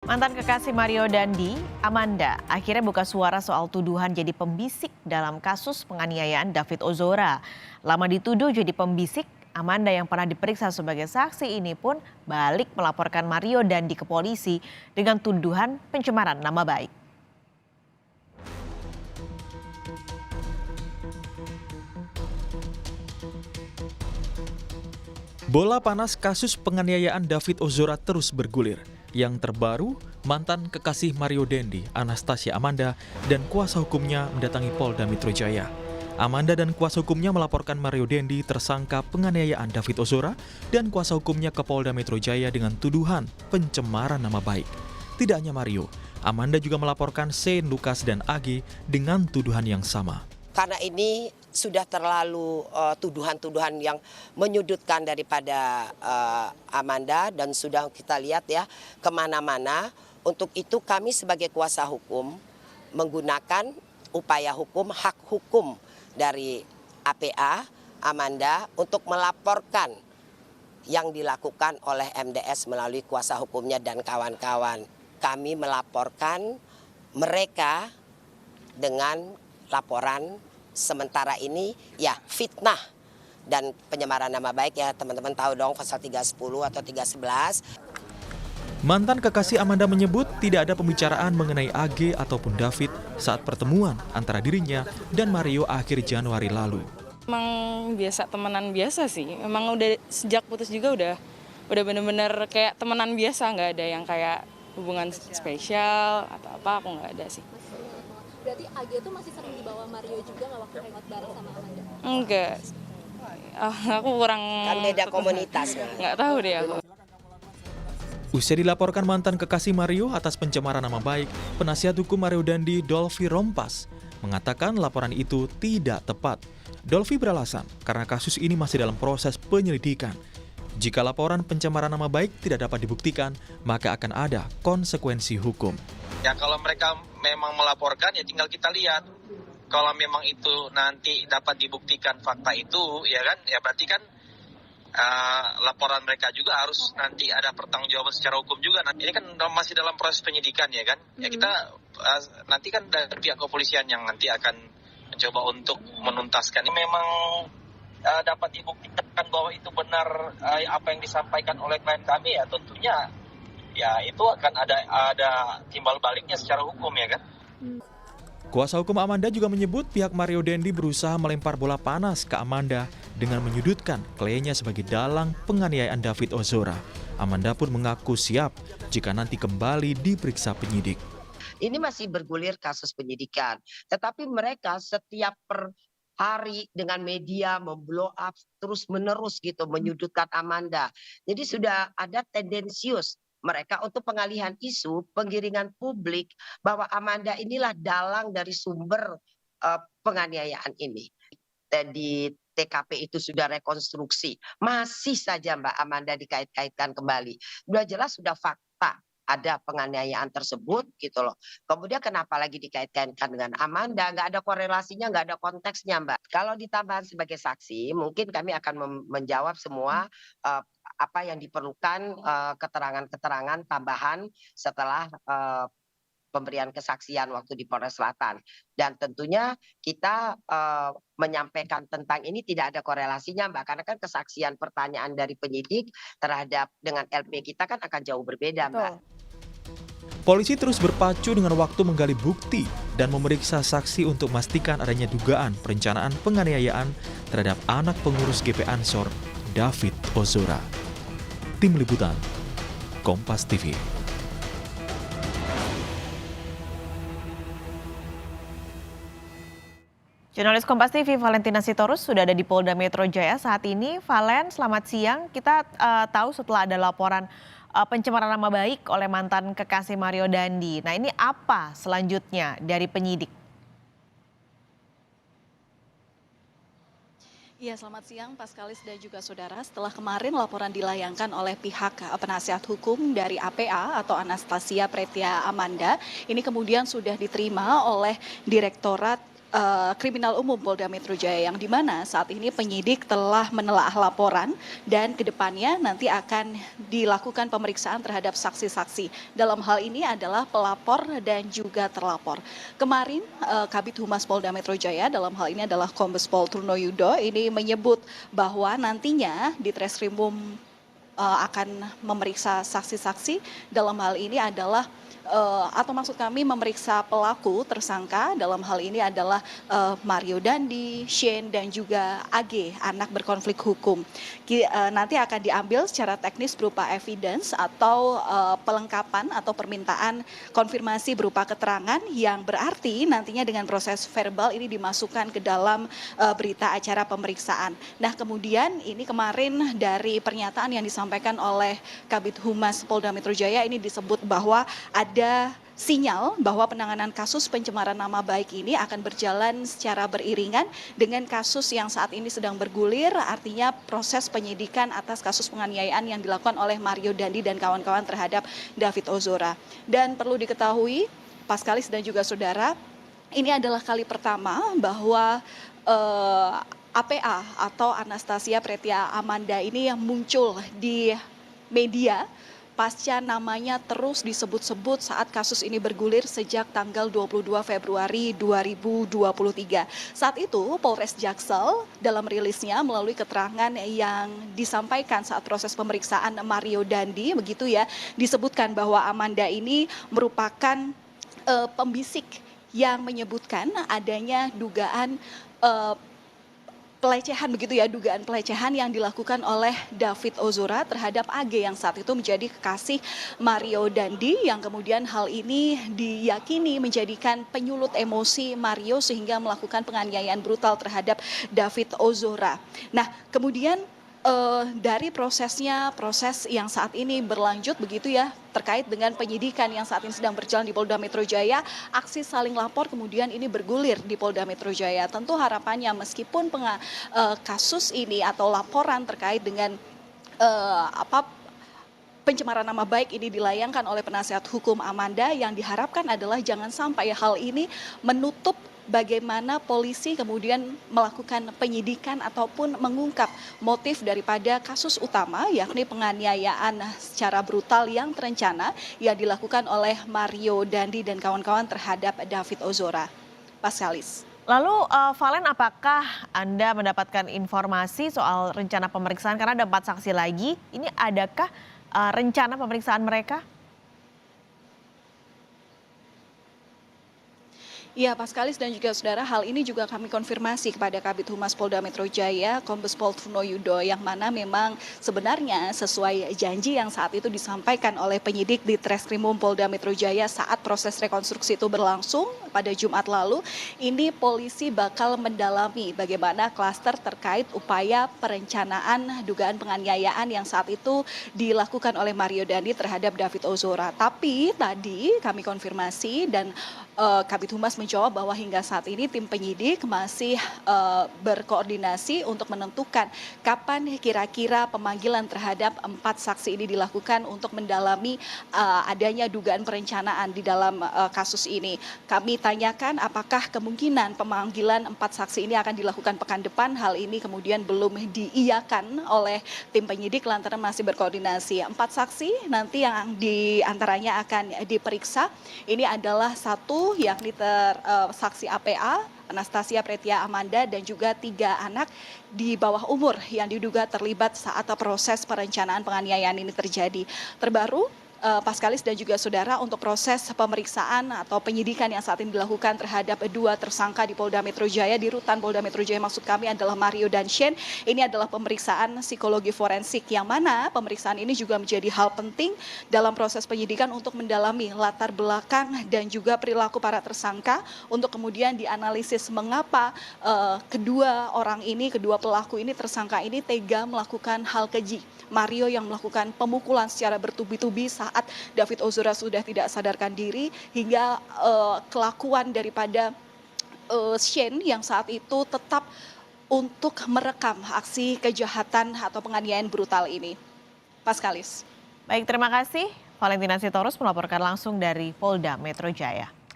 Mantan kekasih Mario Dandi, Amanda, akhirnya buka suara soal tuduhan jadi pembisik dalam kasus penganiayaan David Ozora. Lama dituduh jadi pembisik, Amanda yang pernah diperiksa sebagai saksi ini pun balik melaporkan Mario Dandi ke polisi dengan tuduhan pencemaran nama baik. Bola panas kasus penganiayaan David Ozora terus bergulir. Yang terbaru, mantan kekasih Mario Dandi, Anastasia Amanda, dan kuasa hukumnya mendatangi Polda Metro Jaya. Amanda dan kuasa hukumnya melaporkan Mario Dandi tersangka penganiayaan David Ozora dan kuasa hukumnya ke Polda Metro Jaya dengan tuduhan pencemaran nama baik. Tidak hanya Mario, Amanda juga melaporkan Shane, Lucas, dan AG dengan tuduhan yang sama. Karena ini sudah terlalu tuduhan-tuduhan yang menyudutkan daripada Amanda dan sudah kita lihat ya kemana-mana. Untuk itu kami sebagai kuasa hukum menggunakan upaya hukum, hak hukum dari APA, Amanda untuk melaporkan yang dilakukan oleh MDS melalui kuasa hukumnya dan kawan-kawan. Kami melaporkan mereka dengan laporan sementara ini ya fitnah dan penyemaran nama baik ya teman-teman tahu dong pasal 310 atau 311. Mantan kekasih Amanda menyebut tidak ada pembicaraan mengenai AG ataupun David saat pertemuan antara dirinya dan Mario akhir Januari lalu. Emang biasa temenan biasa sih, emang udah sejak putus juga udah bener-bener kayak temenan biasa, nggak ada yang kayak hubungan spesial atau apa, aku nggak ada sih. Berarti AG itu masih sering dibawa Mario juga nggak waktu hangout bareng sama Amanda? Enggak, aku kurang. Kan beda komunitas. Nggak tahu deh aku. Usai dilaporkan mantan kekasih Mario atas pencemaran nama baik, penasihat hukum Mario Dandi, Dolfi Rompas, mengatakan laporan itu tidak tepat. Dolfi beralasan karena kasus ini masih dalam proses penyelidikan. Jika laporan pencemaran nama baik tidak dapat dibuktikan, maka akan ada konsekuensi hukum. Ya kalau mereka memang melaporkan ya tinggal kita lihat. Kalau memang itu nanti dapat dibuktikan fakta itu ya kan, ya berarti kan laporan mereka juga harus nanti ada pertanggungjawaban secara hukum juga. Nah, ini kan masih dalam proses penyidikan ya kan. Ya kita nanti kan dari pihak kepolisian yang nanti akan mencoba untuk menuntaskan. Ini memang dapat dibuktikan bahwa itu benar apa yang disampaikan oleh klien kami ya tentunya ya itu akan ada timbal baliknya secara hukum ya kan. Kuasa hukum Amanda juga menyebut pihak Mario Dandi berusaha melempar bola panas ke Amanda dengan menyudutkan kliennya sebagai dalang penganiayaan David Ozora. Amanda pun mengaku siap jika nanti kembali diperiksa penyidik. Ini masih bergulir kasus penyidikan, tetapi mereka setiap per hari dengan media memblow up terus menerus gitu menyudutkan Amanda. Jadi sudah ada tendensius mereka untuk pengalihan isu, penggiringan publik bahwa Amanda inilah dalang dari sumber penganiayaan ini. Di TKP itu sudah rekonstruksi, masih saja Mbak Amanda dikait-kaitkan kembali. Sudah jelas sudah fakta ada penganiayaan tersebut gitu loh. Kemudian kenapa lagi dikait-kaitkan dengan Amanda? Nggak ada korelasinya, nggak ada konteksnya Mbak. Kalau ditambah sebagai saksi, mungkin kami akan menjawab semua apa yang diperlukan keterangan-keterangan tambahan setelah pemberian kesaksian waktu di Polres Selatan. Dan tentunya kita menyampaikan tentang ini tidak ada korelasinya Mbak, karena kan kesaksian pertanyaan dari penyidik terhadap dengan LP kita kan akan jauh berbeda Mbak. Polisi terus berpacu dengan waktu menggali bukti dan memeriksa saksi untuk memastikan adanya dugaan perencanaan penganiayaan terhadap anak pengurus GP Ansor, David Ozora. Tim Liputan, Kompas TV. Jurnalis Kompas TV Valentina Sitorus sudah ada di Polda Metro Jaya saat ini. Valen, selamat siang. Kita tahu setelah ada laporan pencemaran nama baik oleh mantan kekasih Mario Dandi. Nah, ini apa selanjutnya dari penyidik? Iya, selamat siang Paskalis dan juga saudara. Setelah kemarin laporan dilayangkan oleh pihak penasihat hukum dari APA atau Anastasia Pretia Amanda, ini kemudian sudah diterima oleh Direktorat Kriminal Umum Polda Metro Jaya, yang di mana saat ini penyidik telah menelaah laporan dan kedepannya nanti akan dilakukan pemeriksaan terhadap saksi-saksi. Dalam hal ini adalah pelapor dan juga terlapor. Kemarin Kabid Humas Polda Metro Jaya, dalam hal ini adalah Kombes Pol Trunoyudo, ini menyebut bahwa nantinya di Treskrimum akan memeriksa saksi-saksi. Dalam hal ini adalah atau maksud kami memeriksa pelaku tersangka, dalam hal ini adalah Mario Dandi, Shane, dan juga AG, anak berkonflik hukum. Nanti akan diambil secara teknis berupa evidence atau pelengkapan atau permintaan konfirmasi berupa keterangan, yang berarti nantinya dengan proses verbal ini dimasukkan ke dalam berita acara pemeriksaan. Nah, kemudian ini kemarin dari pernyataan yang disampaikan oleh Kabid Humas Polda Metro Jaya, ini disebut bahwa ada sinyal bahwa penanganan kasus pencemaran nama baik ini akan berjalan secara beriringan dengan kasus yang saat ini sedang bergulir, artinya proses penyidikan atas kasus penganiayaan yang dilakukan oleh Mario Dandi dan kawan-kawan terhadap David Ozora. Dan perlu diketahui, Paskalis dan juga saudara, ini adalah kali pertama bahwa APA atau Anastasia Pretia Amanda ini yang muncul di media pasca namanya terus disebut-sebut saat kasus ini bergulir sejak tanggal 22 Februari 2023. Saat itu Polres Jaksel dalam rilisnya melalui keterangan yang disampaikan saat proses pemeriksaan Mario Dandi, begitu ya, disebutkan bahwa Amanda ini merupakan pembisik yang menyebutkan adanya dugaan pelecehan, begitu ya, dugaan pelecehan yang dilakukan oleh David Ozora terhadap AG yang saat itu menjadi kekasih Mario Dandi, yang kemudian hal ini diyakini menjadikan penyulut emosi Mario sehingga melakukan penganiayaan brutal terhadap David Ozora. Nah, kemudian dari proses yang saat ini berlanjut, begitu ya, terkait dengan penyidikan yang saat ini sedang berjalan di Polda Metro Jaya, aksi saling lapor kemudian ini bergulir di Polda Metro Jaya. Tentu harapannya meskipun kasus ini atau laporan terkait dengan pencemaran nama baik ini dilayangkan oleh penasihat hukum Amanda, yang diharapkan adalah jangan sampai hal ini menutup bagaimana polisi kemudian melakukan penyidikan ataupun mengungkap motif daripada kasus utama, yakni penganiayaan secara brutal yang terencana yang dilakukan oleh Mario Dandi dan kawan-kawan terhadap David Ozora. Paskalis. Lalu Valen, apakah Anda mendapatkan informasi soal rencana pemeriksaan? Karena ada 4 saksi lagi, ini adakah rencana pemeriksaan mereka? Ya, Paskalis dan juga saudara, hal ini juga kami konfirmasi kepada Kabid Humas Polda Metro Jaya, Kombes Pol Trunoyudo, yang mana memang sebenarnya sesuai janji yang saat itu disampaikan oleh penyidik di Treskrimum Polda Metro Jaya saat proses rekonstruksi itu berlangsung pada Jumat lalu, ini polisi bakal mendalami bagaimana klaster terkait upaya perencanaan dugaan penganiayaan yang saat itu dilakukan oleh Mario Dandi terhadap David Ozora. Tapi tadi kami konfirmasi dan Kabid Humas menjawab bahwa hingga saat ini tim penyidik masih berkoordinasi untuk menentukan kapan kira-kira pemanggilan terhadap 4 saksi ini dilakukan untuk mendalami adanya dugaan perencanaan di dalam kasus ini. Kami tanyakan apakah kemungkinan pemanggilan 4 saksi ini akan dilakukan pekan depan. Hal ini kemudian belum diiyakan oleh tim penyidik lantaran masih berkoordinasi. 4 saksi nanti yang diantaranya akan diperiksa ini adalah satu, yakni saksi APA, Anastasia Pretia Amanda, dan juga 3 anak di bawah umur yang diduga terlibat saat proses perencanaan penganiayaan ini terjadi. Terbaru, Paskalis dan juga saudara, untuk proses pemeriksaan atau penyidikan yang saat ini dilakukan terhadap 2 tersangka di Polda Metro Jaya, di rutan Polda Metro Jaya maksud kami adalah Mario dan Shane. Ini adalah pemeriksaan psikologi forensik, yang mana pemeriksaan ini juga menjadi hal penting dalam proses penyidikan untuk mendalami latar belakang dan juga perilaku para tersangka, untuk kemudian dianalisis mengapa kedua pelaku ini, tersangka ini tega melakukan hal keji. Mario yang melakukan pemukulan secara bertubi-tubi saat David Ozora sudah tidak sadarkan diri, hingga kelakuan daripada Shane yang saat itu tetap untuk merekam aksi kejahatan atau penganiayaan brutal ini. Paskalis. Baik, terima kasih. Valentina Sitorus melaporkan langsung dari Polda Metro Jaya.